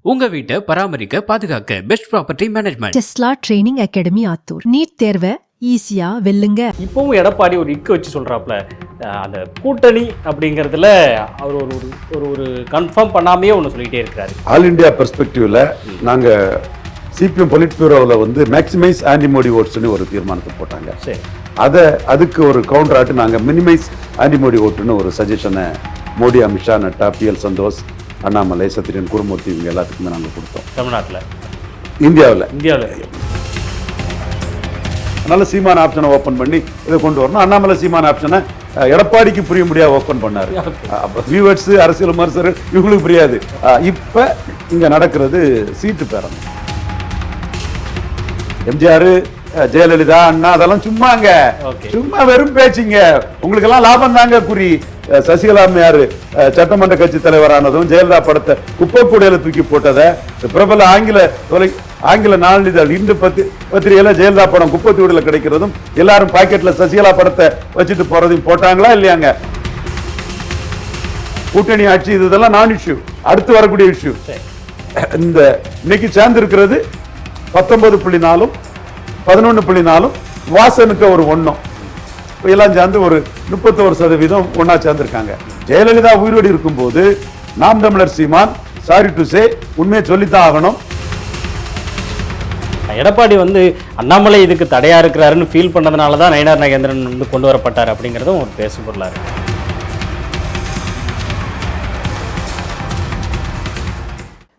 உங்க வீட்டை பராமரிக்க பாதுகாக்க best property management. Tesla training academy Attur. NEET தேர்வை ஈஸியா வெல்லுங்க. இப்பவும் எடப்பாடி ஒரு இக்கு வச்சு சொல்றாப்புல அந்த கூட்டணி அப்படிங்கிறதுல அவர் ஒரு ஒரு ஒரு கன்ஃபார்ம் பண்ணாமையே ஒன்று சொல்லிட்டே இருக்கிறாரு. ஆல் இண்டியா பெர்ஸ்பெக்டிவ்ல நாங்க சிபிஎம் பொலிட் பியூரோவில் வந்து மேக்சிமைஸ் ஆன்டிமோடி ஓட்ஸ்னு ஒரு தீர்மானத்தை போட்டாங்க. சரி, அதுக்கு ஒரு கவுண்டர் ஆட்டு நாங்கள் மினிமைஸ் ஆன்டிமோடி ஓட்டுன்னு ஒரு சஜஷனை மோடி, அமித்ஷா, நட்டா, PL சந்தோஷ், அண்ணாமலை, சத்திரியன், குருமூர்த்தி இவங்க எல்லாத்துக்குமே நாங்கள் கொடுத்தோம். தமிழ்நாட்டில், இந்தியாவில் அதனால சீமான் ஆப்ஷனை ஓப்பன் பண்ணி இதை கொண்டு வரணும். அண்ணாமலை சீமான் ஆப்ஷனை எடப்பாடிக்கு புரிய முடியாது ஓப்பன் பண்ணாரு. வியூவர்ஸ், அரசியல் விமர்சகர் இவங்களுக்கு புரியாது. இப்ப இங்க நடக்கிறது சீட்டு பேரம். எம்ஜிஆர், ஜெயலலிதா, அண்ணா அதெல்லாம் சும்மாங்க, சும்மா வெறும் பேச்சுங்க. உங்களுக்கு எல்லாம் லாபம் தாங்க குறி. சசிகலா அம்மையார் சட்டமன்ற கட்சி தலைவரானதும் ஜெயலலிதா படத்தை குப்பைக்கூடையில தூக்கி போட்டதை பிரபல ஆங்கில நாளிதழ் இந்து பத்திரிகையில ஜெயலலிதா படம் குப்பைக்கூடையில கிடைக்கிறதும் எல்லாரும் பாக்கெட்ல சசிகலா படத்தை வச்சுட்டு போறதையும் போட்டாங்களா இல்லையாங்க? கூட்டணி ஆட்சி இதெல்லாம் நான் இஷ்யூ, அடுத்து வரக்கூடிய இஷ்யூ. இந்த இன்னைக்கு சேர்ந்து இருக்கிறது 19.4, 11.4, வாசனுக்கு ஒரு 1, எல்லாம் சேர்ந்து ஒரு 31% ஒன்னா சேர்ந்திருக்காங்க. ஜெயலலிதா உயிரோடு இருக்கும் போது நாம் தமிழர் சீமான் சாரி டு சே உண்மையை சொல்லித்தான் ஆகணும். எடப்பாடி வந்து அண்ணாமலை இதுக்கு தடையா இருக்கிறாருன்னு ஃபீல் பண்ணதுனால தான் நயினார் நாகேந்திரன் வந்து கொண்டு வரப்பட்டார் அப்படிங்கிறதும் ஒரு பேசு பொருளா இருக்கு.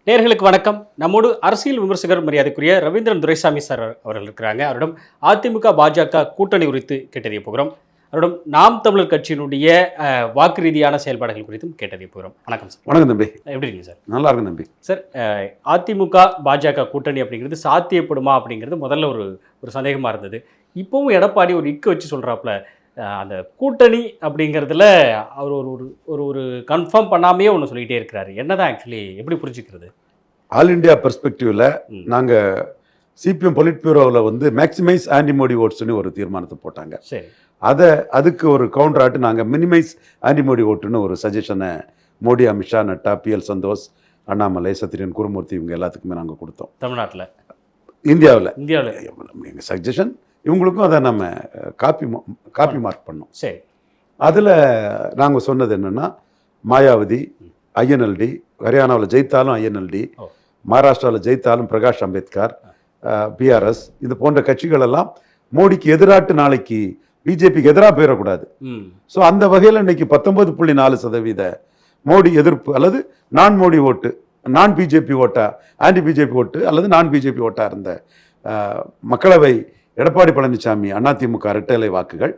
நேயர்களுக்கு வணக்கம். நம்மோடு அரசியல் விமர்சகர் மரியாதைக்குரிய ரவீந்திரன் துரைசாமி சார் அவர்கள் இருக்கிறாங்க. அவரிடம் அதிமுக பாஜக கூட்டணி குறித்து கேட்டறிய போகிறோம். அவரிடம் நாம் தமிழர் கட்சியினுடைய வாக்கு ரீதியான செயல்பாடுகள் குறித்தும் கேட்டறிய போகிறோம். வணக்கம் சார். வணக்கம் தம்பி. எப்படி இருக்கீங்க சார்? நல்லா இருக்கு தம்பி. சார், அதிமுக பாஜக கூட்டணி அப்படிங்கிறது சாத்தியப்படுமா அப்படிங்கிறது முதல்ல ஒரு சந்தேகமாக இருந்தது. இப்போவும் எடப்பாடி ஒரு இக்கு வச்சு சொல்கிறாப்புல அந்த கூட்டணி அப்படிங்கிறதுல அவர் ஒரு ஒரு கன்ஃபார்ம் பண்ணாமையே ஒன்று சொல்லிகிட்டே இருக்கிறாரு. என்னதான் ஆக்சுவலி எப்படி புரிஞ்சுக்கிறது? ஆல் இண்டியா பெர்ஸ்பெக்டிவ்ல நாங்க சிபிஎம் பொலிட் பியூரோவில் வந்து மேக்சிமைஸ் ஆன்டிமோடி ஓட்ஸ்னு ஒரு தீர்மானத்தை போட்டாங்க. சரி, அதுக்கு ஒரு கவுண்டர் ஆட்டு நாங்கள் மினிமைஸ் ஆன்டிமோடி ஓட்டுன்னு ஒரு சஜஷனை மோடி, அமித்ஷா, நட்டா, PL சந்தோஷ், அண்ணாமலை, சத்திரியன், குருமூர்த்தி இவங்க எல்லாத்துக்குமே நாங்கள் கொடுத்தோம். தமிழ்நாட்டில், இந்தியாவில் இந்தியாவில் சஜஷன் இவங்களுக்கும் அதை நம்ம காப்பி மார்க் பண்ணோம். சரி, அதில் நாங்கள் சொன்னது என்னென்னா, மாயாவதி, INLD, ஹரியானாவில் ஜெயித்தாலும் INLD, மகாராஷ்டிராவில் ஜெயித்தாலும் பிரகாஷ் அம்பேத்கர், PRS, இது போன்ற கட்சிகள் எல்லாம் மோடிக்கு எதிராட்டு நாளைக்கு பிஜேபிக்கு எதிராக போயிடக்கூடாது. ஸோ அந்த வகையில் இன்னைக்கு 19.4% மோடி எதிர்ப்பு அல்லது நான் மோடி ஓட்டு, நான் பிஜேபி ஓட்டா, ஆன்டி பிஜேபி ஓட்டு அல்லது நான் பிஜேபி ஓட்டா இருந்த மக்களவை எடப்பாடி பழனிசாமி அதிமுக இரட்டை வாக்குகள்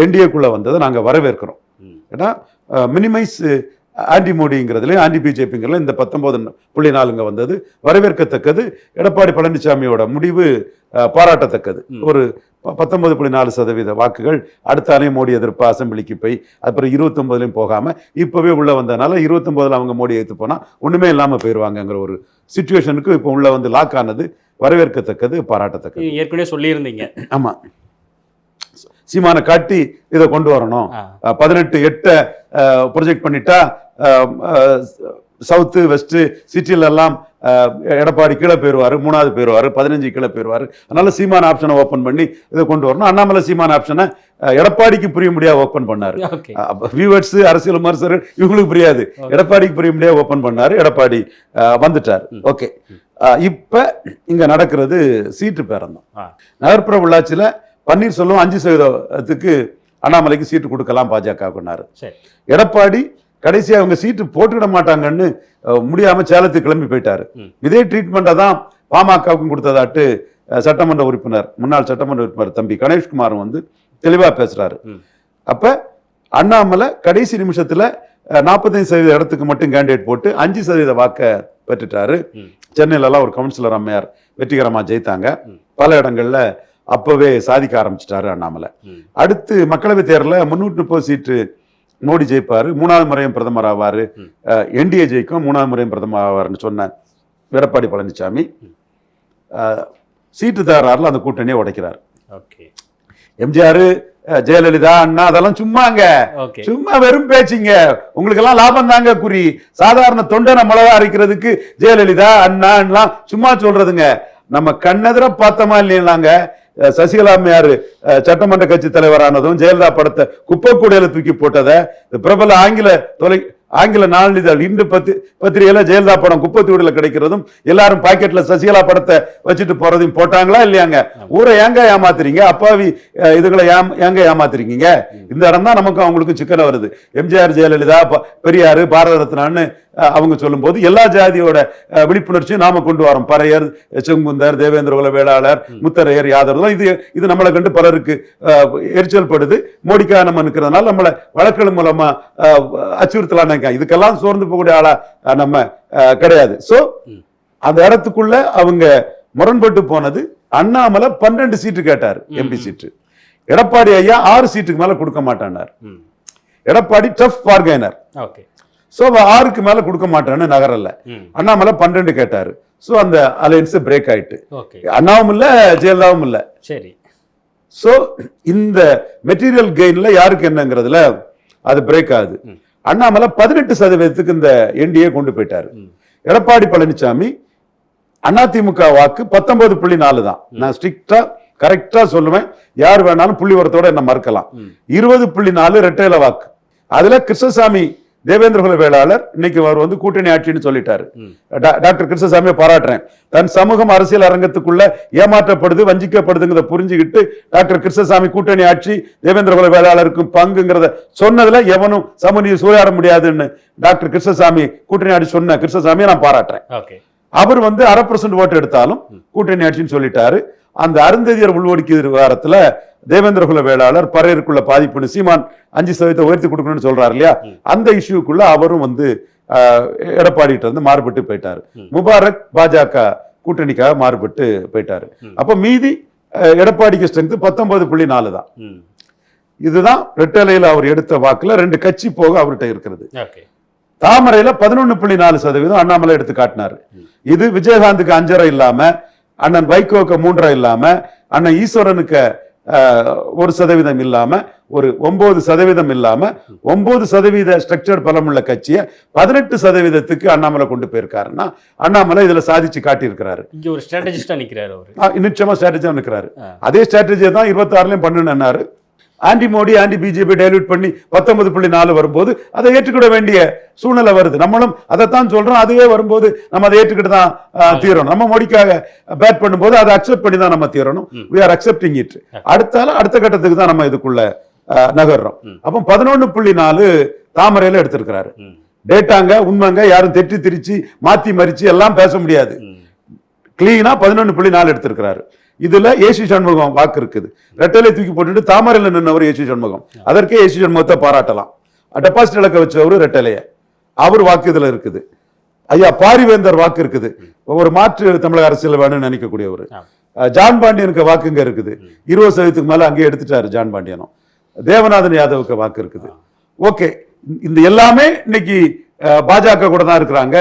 NDAக்குள்ள வந்ததை நாங்கள் வரவேற்கிறோம். ஏன்னா மினிமைஸ் ஆன்டி மோடிங்கிறதுல ஆன்டி பிஜேபிங்கிறதுல இந்த 19.4 வந்தது வரவேற்கத்தக்கது. எடப்பாடி பழனிசாமியோட முடிவு பாராட்டத்தக்கது. ஒரு 19.4% வாக்குகள் அடுத்தாலே மோடி எதிர்ப்பு அசம்பிளிக்கு போய் அப்புறம் 29 போகாம இப்பவே உள்ள வந்ததுனால 29 அவங்க மோடி எடுத்து போனா ஒண்ணுமே இல்லாம போயிருவாங்கிற ஒரு சிச்சுவேஷனுக்கு இப்போ உள்ள வந்து லாக் ஆனது வரவேற்கத்தக்கது, பாராட்டத்தக்கது. ஏற்கனவே சொல்லியிருந்தீங்க. ஆமா, சீமானை காட்டி இதை கொண்டு வரணும். 18/8 ப்ரொஜெக்ட் பண்ணிட்டா சவுத்து வெஸ்ட் சிட்டில எல்லாம் எடப்பாடி கீழே போயிருவாரு, 3வது போயிருவாரு, 15 கீழே போயிருவாரு. அதனால சீமான் ஆப்ஷனை ஓப்பன் பண்ணி இதை கொண்டு வரணும். அண்ணாமலை சீமான் ஆப்ஷனை எடப்பாடிக்கு புரிய முடியாது ஓப்பன் பண்ணாரு. வியூவர்ஸ், அரசியல் விமர்சகர் இவங்களுக்கு புரியாது. எடப்பாடிக்கு புரிய முடியாது ஓப்பன் பண்ணாரு. எடப்பாடி வந்துட்டார். ஓகே, இப்ப இங்க நடக்கிறது சீட்டு பேரம் தான். நகர்ப்புற உள்ளாட்சியில பன்னீர்செல்வம் 5% அண்ணாமலைக்கு சீட்டு கொடுக்கலாம் பாஜக கொண்டாரு. எடப்பாடி கடைசியா அவங்க சீட்டு போட்டுவிட மாட்டாங்கன்னு முடியாம சேலத்துக்கு கிளம்பி போயிட்டாரு. இதே ட்ரீட்மெண்ட்டை தான் பாமகவுக்கும் கொடுத்ததாட்டு சட்டமன்ற உறுப்பினர், முன்னாள் சட்டமன்ற உறுப்பினர் தம்பி கணேஷ்குமாரும் வந்து தெளிவா பேசுறாரு. அப்ப அண்ணாமலை கடைசி நிமிஷத்துல 45% இடத்துக்கு மட்டும் கேண்டிடேட் போட்டு 5% வாக்க பெற்றுட்டாரு. சென்னையில எல்லாம் ஒரு கவுன்சிலர் அம்மையார் வெற்றிகரமா ஜெயித்தாங்க. பல இடங்கள்ல அப்பவே சாதிக்க ஆரம்பிச்சிட்டாரு அண்ணாமலை. அடுத்து மக்களவை தேர்தலில் 330 சீட்டு மோடி ஜெயிப்பாரு, 3வது முறையும் பிரதமர் ஆவாரு, NDA ஜெயிக்கும், 3வது முறையும் பிரதமர் ஆவாருன்னு சொன்ன எடப்பாடி பழனிசாமி சீட்டு தகராறுல அந்த கூட்டணியை உடைக்கிறார். எம்ஜிஆர், ஜெயலலிதா அண்ணா அதெல்லாம் சும்மாங்க, ஓகே சும்மா வெறும் பேச்சுங்க. உங்களுக்கு எல்லாம் லாபம் தாங்க குறி. சாதாரண தொண்டனை மிளகா அரைக்கிறதுக்கு ஜெயலலிதா அண்ணா எல்லாம் சும்மா சொல்றதுங்க. நம்ம கண்ணெதிர பார்த்தோமா இல்லையாங்க, சசிகலா அம்மையாரு சட்டமன்ற கட்சி தலைவரானதும் ஜெயலலிதா படத்தை குப்பை கூடையில தூக்கி போட்டதை பிரபல ஆங்கில நாளிதழ் இன்று பத்திரிகையில ஜெயலலிதா படம் குப்பத்தூடில கிடைக்கிறதும் எல்லாரும் பாக்கெட்ல சசிகலா படத்தை வச்சுட்டு போறதையும் போட்டாங்களா இல்லையாங்க? ஊரை ஏங்க ஏமாத்துறீங்க? அப்பாவி இதுகளை ஏங்க ஏமாத்துறீங்க? இந்த இடம் தான் நமக்கு அவங்களுக்கு சிக்கன வருது. எம்ஜிஆர் ஜெயலலிதா பெரியாரு பாரத ரத்னான்னு அவங்க சொல்லும் போது எல்லா ஜாதியோட விழிப்புணர்ச்சியும் நாம கொண்டு வரோம். பறையர், செங்குந்தர், தேவேந்திர குல வேளாளர், முத்தரையர், யாதவர் இது நம்மளை கண்டு பலருக்கு எரிச்சல் படுது. மோடிக்கா நம்ம இருக்கிறதுனால நம்மளை வழக்குகள் மூலமா அச்சுறுத்தலாம். இதுக்கெல்லாம் சோர்ந்து போகக்கூடிய ஆளா நம்ம கிடையாது. சோ அந்த இடத்துக்குள்ள அவங்க முரண்பட்டு போனது. அண்ணாமலை 12 சீட்டு கேட்டார், எம்பி சீட்டு. எடப்பாடி ஐயா 6 சீட்டுக்கு மேல கொடுக்க மாட்டானார். எடப்பாடி டஃப் பார்கெய்னர். சோ 6க்கு மேல கொடுக்க மாட்டான்னு நகரல. அண்ணாமலை 12 கேட்டாரு. சோ அந்த அலையன்ஸ் பிரேக் ஆயிட்டு. அண்ணாவும் இல்ல ஜெயலலிதாவும் இல்ல. சரி. சோ இந்த மெட்டீரியல் கெயின்ல யாருக்கு என்னங்கிறதுல அது பிரேக் ஆகுது. அண்ணாமலை 18% இந்த என்டிஏ கொண்டு போயிட்டாரு. எடப்பாடி பழனிசாமி அதிமுக வாக்கு 19.4 தான். நான் ஸ்ட்ரிக்டா கரெக்டா சொல்லுவேன், யார் வேணாலும் புள்ளி வரத்தோட என்ன மறுக்கலாம். 20.4 ரெட்டையில வாக்கு. அதுல கிருஷ்ணசாமி தேவேந்திர குல வேளாளர் இன்னைக்கு அவர் வந்து கூட்டணி ஆட்சின்னு சொல்லிட்டாரு. டாக்டர் கிருஷ்ணசாமியை பாராட்டுறேன். தன் சமூகம் அரசியல் அரங்கத்துக்குள்ள ஏமாற்றப்படுது, வஞ்சிக்கப்படுதுங்கிறத புரிஞ்சுக்கிட்டு டாக்டர் கிருஷ்ணசாமி கூட்டணி ஆட்சி தேவேந்திர குல வேளாளருக்கு பங்குங்கிறத சொன்னதுல எவனும் சமூக சூறையாட முடியாதுன்னு டாக்டர் கிருஷ்ணசாமி கூட்டணி ஆட்சி சொன்ன கிருஷ்ணசாமியை நான் பாராட்டுறேன். அவர் வந்து 1/2% ஓட்டு எடுத்தாலும் கூட்டணி ஆட்சின்னு சொல்லிட்டாரு. அந்த அருந்ததியர் உள்ஒதுக்கீடு விவகாரத்துல தேவேந்திர குல வேளாளர் பறையருக்குள்ள பாதிப்புன்னு சீமான் 5% உயர்த்தி கொடுக்கணும்னு சொல்றாரு இல்லையா, அந்த இஷ்யூக்குள்ள அவரும் வந்து எடப்பாடிட்டு இருந்து மாறுபட்டு போயிட்டாரு. முபாரக் பாஜக கூட்டணிக்காக மாறுபட்டு போயிட்டாரு. அப்ப மீதி எடப்பாடிக்கு ஸ்ட்ரென்த் 19.4 தான். இதுதான் ரெட்டலையில அவர் எடுத்த வாக்குல 2 கட்சி போக அவர்கிட்ட இருக்கிறது. தாமரையில 11.4% அண்ணாமலை எடுத்து காட்டினாரு. இது விஜயகாந்துக்கு 5.5 இல்லாம, அண்ணன் வைகோக்கு 3.5 இல்லாம, அண்ணன் ஈஸ்வரனுக்கு 1% இல்லாம, ஒரு 9% இல்லாம 9% ஸ்ட்ரக்சர் பலமுள்ள கட்சியை 18%க்கு அண்ணாமலை கொண்டு போயிருக்காருன்னா அண்ணாமலை இதுல சாதிச்சு காட்டி இருக்கிறாரு. இங்க ஒரு ஸ்ட்ராட்டஜிஸ்டா நிக்கிறாரு. நிச்சயமா ஸ்ட்ராட்டஜியா நிக்கிறாரு. அதே ஸ்ட்ராட்டஜியை தான் 26லயும் பண்ணுனாரு. Anti Modi anti BJP dilute பண்ணி 19.4 வரும்போது அதை ஏற்றுக்கிட வேண்டிய சூழ்நிலை வருது. நம்மளும் அதைத்தான் சொல்றோம். அதுவே வரும்போது நம்ம அதை ஏற்றுக்கிட்டு தான் தீரணும். நம்ம மோடிக்காக பேட் பண்ணும்போது அதை அக்செப்ட் பண்ணி தான் நம்ம தீரணும். we are accepting it. அடுத்த கட்டத்துக்கு தான் நம்ம இதுக்குள்ள நகர்றோம். அப்போ 11.4 தாமரையில எடுத்திருக்கிறாரு. டேட்டாங்க உண்மைங்க, யாரும் தெற்றி திரிச்சு மாத்தி மறிச்சு எல்லாம் பேச முடியாது. கிளீனா 11.4 எடுத்திருக்கிறாரு. இதுல ஏசி சண்முகம் வாக்கு இருக்குது. ரெட்டலை தூக்கி போட்டுட்டு தாமரையில நின்றவர் ஏசி சண்முகம். அதற்கே ஏசி சண்முகத்தை பாராட்டலாம். டெபாசிட் இலக்க வச்சவர் ரெட்டலைய, அவர் வாக்கு இதுல இருக்குது. ஐயா பாரிவேந்தர் வாக்கு இருக்குது. ஒரு மாற்று தமிழக அரசியல் வேணும்னு நினைக்கக்கூடியவர். ஜான் பாண்டியனுக்கு வாக்குங்க இருக்குது. 20% மேல அங்கே எடுத்துட்டாரு ஜான் பாண்டியனும். தேவநாதன் யாதவுக்கு வாக்கு இருக்குது. ஓகே, இந்த எல்லாமே இன்னைக்கு பாஜக கூட தான் இருக்கிறாங்க.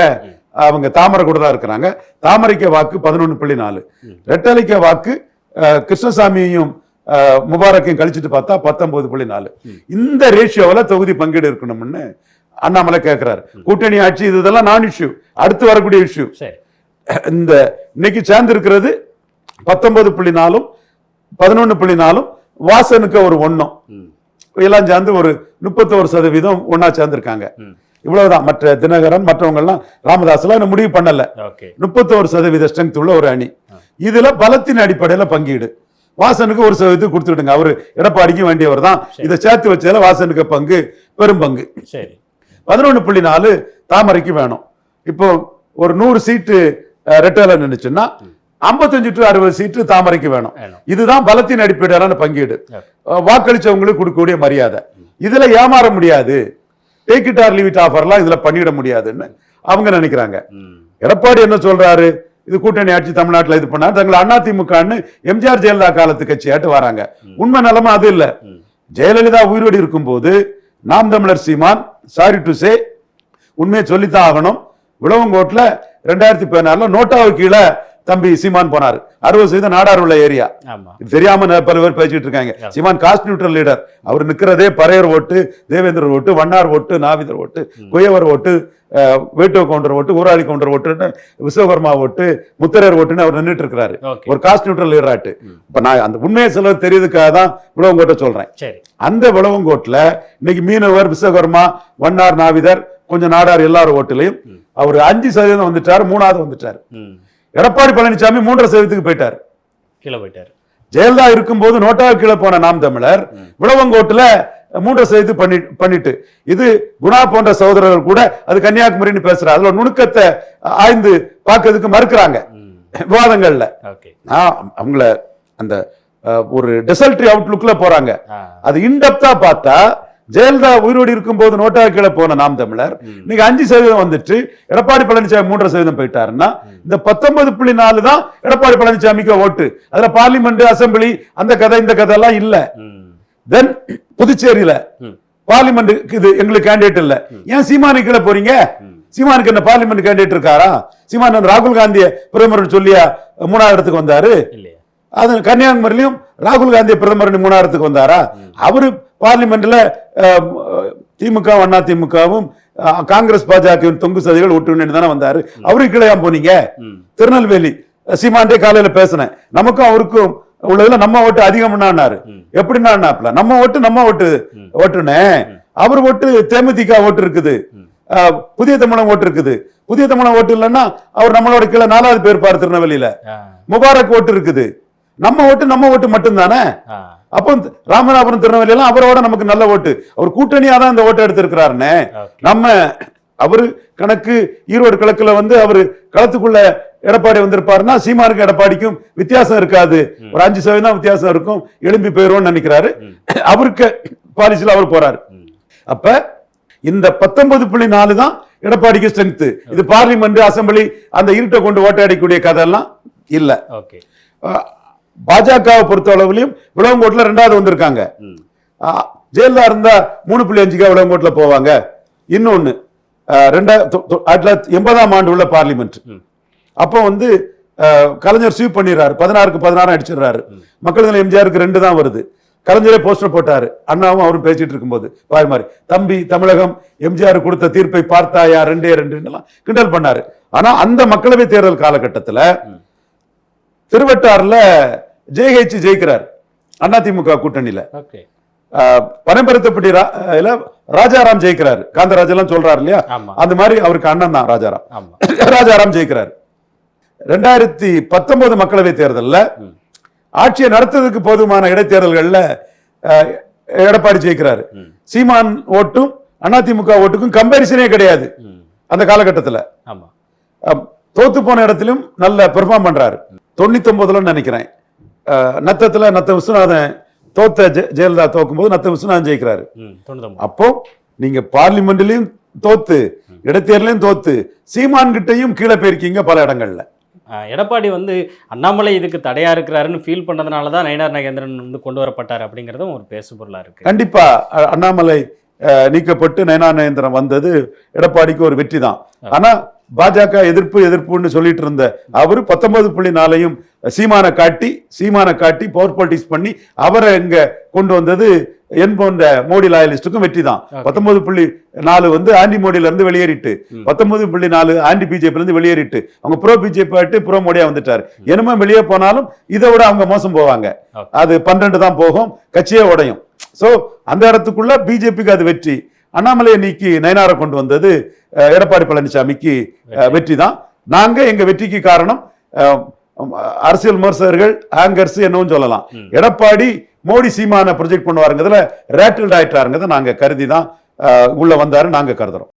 அவங்க தாமரை கூட தான் இருக்கிறாங்க. தாமரைக்க வாக்கு 11.4, ரெட்டலைக்க வாக்கு கிருஷ்ணசாமியும் முபாரக்கையும் கழிச்சுட்டு பார்த்தா 19.4. இந்த ரேஷியோவில் தொகுதி பங்கீடு இருக்கணும்னு அண்ணாமலை கேட்கிறாரு. கூட்டணி ஆட்சி இதெல்லாம் நான் இஷ்யூ, அடுத்து வரக்கூடிய இஷ்யூ. இந்த இன்னைக்கு சேர்ந்து இருக்கிறது 19.4, 11.4, வாசனுக்கு ஒரு 1, எல்லாம் சேர்ந்து ஒரு 31% ஒன்னா சேர்ந்திருக்காங்க. இவ்வளவுதான். மற்ற தினகரன் மற்றவங்க எல்லாம் ராமதாஸ் எல்லாம் முடிவு பண்ணல. 31% ஸ்ட்ரென்த் உள்ள ஒரு அணி. இதுல பலத்தின் அடிப்படையில பங்கீடு. வாசனுக்கு 1% கொடுத்துடுங்க. அவரு எடப்பாடிக்கு வேண்டியவர் தான். இதை சேர்த்து வச்சதுல வாசனுக்கு பங்கு பெரும் பங்கு. 11.4 தாமரைக்கு வேணும். இப்போ ஒரு 100 சீட்டு ரெட்டல நின்னுச்சுன்னா 55 to 60 சீட்டு தாமரைக்கு வேணும். இதுதான் பலத்தின் அடிப்படையிலான பங்கீடு. வாக்களிச்சவங்களுக்கு கொடுக்கக்கூடிய மரியாதை. இதுல ஏமாற முடியாது. Take it or leave it ஆஃபர்லாம் இதுல பண்ணிட முடியாதுன்னு அவங்க நினைக்கிறாங்க. எடப்பாடி என்ன சொல்றாரு, இது கூட்டணி ஆட்சி தமிழ்நாட்டில் இது பண்ணா தங்களை அதிமுகன்னு எம்ஜிஆர் ஜெயலலிதா காலத்து கட்சியாட்டு வராங்க. உண்மை நிலைமை அது இல்ல. ஜெயலலிதா உயிரோடு இருக்கும் போது நாம் தமிழர் சீமான் சாரி டு சே உண்மையை சொல்லித்தான் ஆகணும். விளவங்கோட்டில் 2016 நோட்டாவுக்கு கீழே தம்பி சீமான் போனாரு. 60% நாடார் உள்ள ஏரியா. ஆமா. தெரியாம பல பேர் பேசிட்டு இருக்காங்க. சீமான் காஸ்ட் நியூட்ரல் லீடர். அவர் நிக்கிறதே பறையர் ஓட்டு, தேவேந்திரர் ஓட்டு, வண்ணார் ஓட்டு, நாவிதர் ஓட்டு, குயவர் ஓட்டு, வேட்டோ கவுண்டர் ஓட்டு, ஊராளி கவுண்டர் ஓட்டுன்னு, விஸ்வகர்மா ஓட்டு, முத்தரையர் ஓட்டுன்னு அவர் நின்றுட்டு இருக்கிறாரு. ஒரு காஸ்ட் நியூட்ரல் லீடராட்டு. இப்ப நான் அந்த உண்மையை சொல்ல தெரியுதுக்காக தான் விளவங்கோட்டை சொல்றேன். அந்த விளவங்கோட்டில் இன்னைக்கு மீனவர், விஸ்வகர்மா, வண்ணார், நாவிதர், கொஞ்சம் நாடார் எல்லாரும் ஓட்டுலையும் அவர் 5% வந்துட்டாரு, 3வது வந்துட்டாரு. எடப்பாடி பழனிசாமி 3.5% போயிட்டார், கீழே போயிட்டார். ஜெயலலிதா இருக்கும்போது நோட்டாக கீழே போன நாம் தமிழர் விளவங்கோட்டுல 3% பண்ணிட்டு, இது குணா போன்ற சகோதரர்கள் கூட அது கன்னியாகுமரின்னு பேசுறாங்க. அதுல நுணுக்கத்தை ஆய்ந்து பார்க்கறதுக்கு மறுக்கிறாங்க விவாதங்கள்ல. அவங்கள அந்த ஒரு டெசல்ட்ரி அவுட்லுக்ல போறாங்க. அது இன்டெப்தா பார்த்தா ஜெயலலிதா உயிரோடு இருக்கும் போது நோட்டாக கீழே போன நாம் தமிழர் இன்னைக்கு 5% வந்துட்டு எடப்பாடி பழனிசாமி 3% போயிட்டாருன்னா இந்த 19.4 தான் எடப்பாடி பழனிசாமிக்கு ஓட்டு. அதுல பார்லிமெண்ட், அசம்பிளி, அந்த கதை இந்த கதை எல்லாம் இல்ல. தென் புதுச்சேரியில பார்லிமெண்ட் இது எங்களுக்கு கேண்டிடேட் இல்ல. ஏன் சீமானுக்கு கீழே போறீங்க? சீமானுக்கு என்ன பார்லிமெண்ட் கேண்டிடேட் இருக்காரா? சீமான் ராகுல் காந்தியை பிரதமர் சொல்லியா 3வது இடத்துக்கு வந்தாரு? அது கன்னியாகுமரியிலும் ராகுல் காந்தி பிரதமர் 3வது இடத்துக்கு வந்தாரா? அவரு பார்லிமெண்ட்ல திமுக, அண்ணா திமுகவும், காங்கிரஸ், பாஜக தொங்கு சதிகள் ஒட்டு தானே வந்தாரு. அவருக்கு கீழே போனீங்க. திருநெல்வேலி சீமான்டே காலையில பேசினேன், நமக்கும் அவருக்கும் உள்ளதுல நம்ம ஓட்டு அதிகம்னாரு. எப்படின்னா நம்ம ஓட்டு ஓட்டுனே, அவர் ஓட்டு தேமுதிக ஓட்டு இருக்குது, புதிய தமிழகம் ஓட்டு இருக்குது. புதிய தமிழகம் ஓட்டு இல்லைன்னா அவர் நம்மளோட கீழே 4வது பேர் பாரு. திருநெல்வேலியில முபாரக் ஓட்டு இருக்குது. நம்ம ஓட்டு மட்டும்தானே. அப்போ ராமநாதபுரம், திருநெல்வேலி எல்லாம் அவரோட நமக்கு நல்ல ஓட்டு. அவர் கூட்டணியா தான் இந்த ஓட்டை எடுத்திருக்கிறாருன்னு நம்ம அவரு கணக்கு. ஈரோடு கிழக்குல அவரு களத்துக்குள்ள எடப்பாடி வந்திருப்பாருன்னா சீமானுக்கும் எடப்பாடிக்கும் வித்தியாசம் இருக்காது, ஒரு 5% தான் வித்தியாசம் இருக்கும், எழும்பி போயிரும் நினைக்கிறாரு. அவருக்கு பாலிசியில் அவர் போறாரு. அப்ப இந்த 19.4 தான் எடப்பாடிக்கு ஸ்ட்ரென்த். இது பார்லிமெண்ட், அசம்பிளி, அந்த இருட்டை கொண்டு ஓட்டை அடிக்கக்கூடிய கதை எல்லாம் இல்ல. பாஜகவை பொறுத்த அளவுலையும் விளவங்கோட்டில் 2வது வந்திருக்காங்க. ஜெயலலிதா இருந்தா 3.5 விளவங்கோட்டில் போவாங்க. இன்னொன்னு 1980ஆம் ஆண்டு உள்ள பார்லிமெண்ட். அப்போ கலைஞர் ஸ்வீப் பண்ணிடுறாரு, 16க்கு 16 அடிச்சிடுறாரு. மக்கள் எம்ஜிஆருக்கு 2 தான் வருது. கலைஞரே போஸ்டர் போட்டாரு, அண்ணாவும் அவரும் பேசிட்டு இருக்கும்போது பாரு மாதிரி, தம்பி தமிழகம் எம்ஜிஆர் கொடுத்த தீர்ப்பை பார்த்தாயா 2 கிண்டல் பண்ணாரு. ஆனா அந்த மக்களவை தேர்தல் காலகட்டத்தில் திருவட்டாறுல ஜெயஹெச் ஜெயிக்கிறார் அதிமுக கூட்டணியில. பனம்பரத்தப்பட்டி ராஜாராம் ஜெயிக்கிறார். காந்தராஜ் எல்லாம் சொல்றாரு இல்லையா, அந்த மாதிரி அவருக்கு அண்ணன் தான் ராஜாராம். ராஜாராம் ஜெயிக்கிறார். 2019 மக்களவை தேர்தலில் ஆட்சியை நடத்துவதற்கு போதுமான இடைத்தேர்தல்கள்ல எடப்பாடி ஜெயிக்கிறாரு. சீமான் ஓட்டும் அதிமுக ஓட்டுக்கும் கம்பேரிசனே கிடையாது. அந்த காலகட்டத்தில் தோத்து போன இடத்திலும் நல்ல பெர்ஃபார்ம் பண்றாரு. 99 நினைக்கிறேன் நத்தத்துல நத்த விஸ்வநாதன் தோத்த ஜெயலலிதா தோக்கும் போது நத்த விஸ்வநாதன் ஜெயிக்கிறாரு. அப்போ நீங்க பார்லிமெண்ட்லயும் தோத்து, இடைத்தேர்தலையும் தோத்து, சீமான் கிட்டையும் கீழே போயிருக்கீங்க பல இடங்கள்ல. எடப்பாடி அண்ணாமலை இதுக்கு தடையா இருக்கிறாருன்னு ஃபீல் பண்ணதுனாலதான் நயினார் நாகேந்திரன் கொண்டு வரப்பட்டார் அப்படிங்கறதும் ஒரு பேசு பொருளா இருக்கு. கண்டிப்பா அண்ணாமலை நீக்கப்பட்டு நயினார் நாகேந்திரன் வந்தது எடப்பாடிக்கு ஒரு வெற்றி தான். ஆனா பாஜக எதிர்ப்புன்னு சொல்லிட்டு இருந்த அவரு 19.4 சீமான காட்டி பவர் பாலிட்டிக்ஸ் பண்ணி அவரை இங்க கொண்டு வந்தது என் போன்ற மோடி லாயலிஸ்டுக்கும் வெற்றி தான். 19.4 ஆன்டி மோடியில இருந்து வெளியேறிட்டு, 19.4 ஆன்டி பிஜேபி இருந்து வெளியேறிட்டு அவங்க ப்ரோ பிஜேபி ஆட்டு ப்ரோ மோடியா வந்துட்டாரு. என்னமோ வெளியே போனாலும் இதை விட அவங்க மோசம் போவாங்க. அது 12 தான் போகும், கட்சியே உடையும். சோ அந்த இடத்துக்குள்ள பிஜேபிக்கு அது வெற்றி. அண்ணாமலையை நீக்கி நயினாரை கொண்டு வந்தது எடப்பாடி பழனிசாமிக்கு வெற்றி தான். நாங்க எங்க வெற்றிக்கு காரணம் அரசியல் விமர்சகர்கள் ஆங்கர்ஸ் என்னவும் சொல்லலாம். எடப்பாடி மோடி சீமான ப்ரொஜெக்ட் பண்ணுவாருங்கிறதுல ரேட்டில்ட் ஆயிட்டாருங்கிறத நாங்க கருதி தான் உள்ள வந்தாரு நாங்க கருதுறோம்.